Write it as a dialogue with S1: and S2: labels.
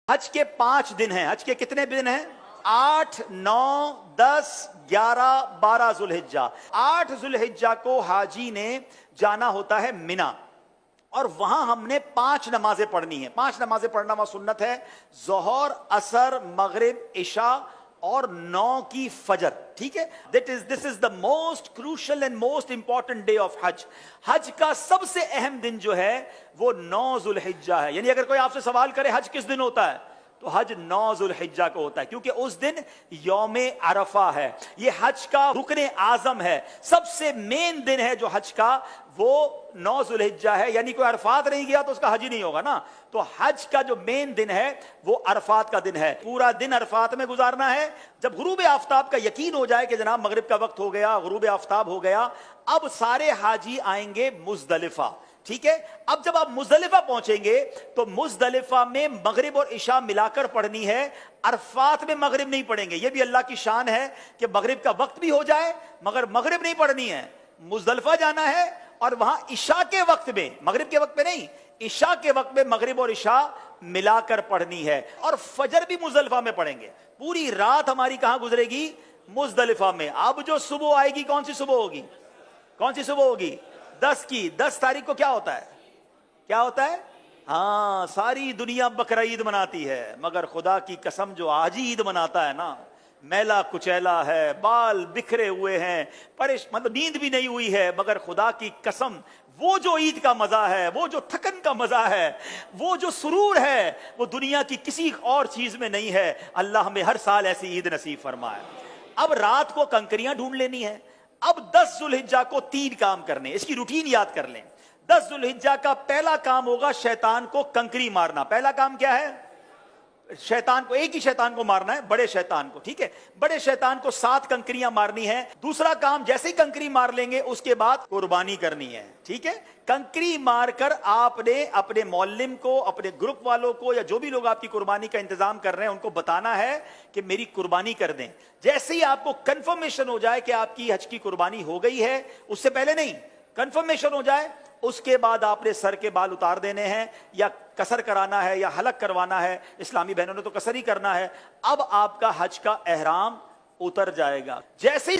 S1: हज के 5 दिन हैं। हज के कितने दिन हैं? 8, 9, 10, 11, 12 जुल्हिज्जा। 8 जुल्हिज्जा को हाजी ने जाना होता है मिना, और वहां हमने 5 नमाजें पढ़नी है। 5 नमाजें पढ़ना वहां सुन्नत है, जोहर, असर, मगरिब, इशा और 9 की फजर। ठीक है, this is the most crucial and most important day of हज। हज का सबसे अहम दिन जो है वो 9 जुल्हिज्जा है। यानी अगर कोई आपसे सवाल करे हज किस दिन होता है, तो हज 9 जुल्हिज्जा को होता है, क्योंकि उस दिन यौमे अरफा है। ये हज का रुकने आजम है, सबसे मेन दिन है जो हज का, वो 9 जुल्हिज्जा है। यानी कोई अरफात नहीं गया तो उसका हज ही नहीं होगा ना। तो हज का जो मेन दिन है वो अरफात का दिन है। पूरा दिन अरफात में गुजारना है। जब गुरूब आफ्ताब का यकीन हो जाए कि जनाब मगरिब का वक्त हो गया, गुरूब आफ्ताब हो गया, अब सारे हाजी आएंगे मुजदलिफा। ठीक है, अब जब आप मुजदलिफा पहुंचेंगे तो मुजदलिफा में मगरिब और इशा मिलाकर पढ़नी है। अरफात में मगरिब नहीं पढ़ेंगे। यह भी अल्लाह की शान है कि मगरिब का वक्त भी हो जाए मगर मगरिब नहीं पढ़नी है। मुजदलिफा जाना है और वहां इशा के वक्त में, मगरिब के वक्त में नहीं, इशा के वक्त में मगरिब और इशा मिलाकर पढ़नी है। और फजर भी मुजदलिफा में पढ़ेंगे। पूरी रात हमारी कहां गुजरेगी? मुजदलिफा में। अब जो सुबह आएगी, कौन सी सुबह होगी? कौन सी सुबह होगी? 10 की। 10 तारीख को क्या होता है? क्या होता है? हाँ, सारी दुनिया बकरा ईद मनाती है, मगर खुदा की कसम जो आज ही ईद मनाता है ना, मैला कुचैला है, बाल बिखरे हुए हैं, मतलब नींद भी नहीं हुई है, मगर खुदा की कसम वो जो ईद का मजा है, वो जो थकन का मजा है, वो जो सुरूर है, वो दुनिया की किसी और चीज में नहीं है। अल्लाह हमें हर साल ऐसी ईद नसीब फरमाए। अब रात को कंकरियां ढूंढ लेनी है। अब 10 जुल्हिज्जा को 3 काम करने, इसकी रूटीन याद कर लें। 10 जुल्हिज्जा का पहला काम होगा शैतान को कंकरी मारना। पहला काम क्या है? शैतान को, एक ही शैतान को मारना है, बड़े शैतान को। ठीक है, बड़े शैतान को 7 कंकरियां मारनी है। दूसरा काम, जैसे ही कंकरी मार लेंगे उसके बाद कुर्बानी करनी है। ठीक है, कंकरी मारकर आपने अपने मौल्लिम को, अपने ग्रुप वालों को, या जो भी लोग आपकी कुर्बानी का इंतजाम कर रहे हैं उनको बताना है कि मेरी कुर्बानी कर दें। जैसे ही आपको कंफर्मेशन हो जाए कि आपकी हज की कुर्बानी हो गई है, उससे पहले नहीं, कंफर्मेशन हो जाए, उसके बाद आपने सर के बाल उतार देने हैं, या कसर कराना है या हलक करवाना है। इस्लामी बहनों ने तो कसर ही करना है। अब आपका हज का एहराम उतर जाएगा। जैसे ही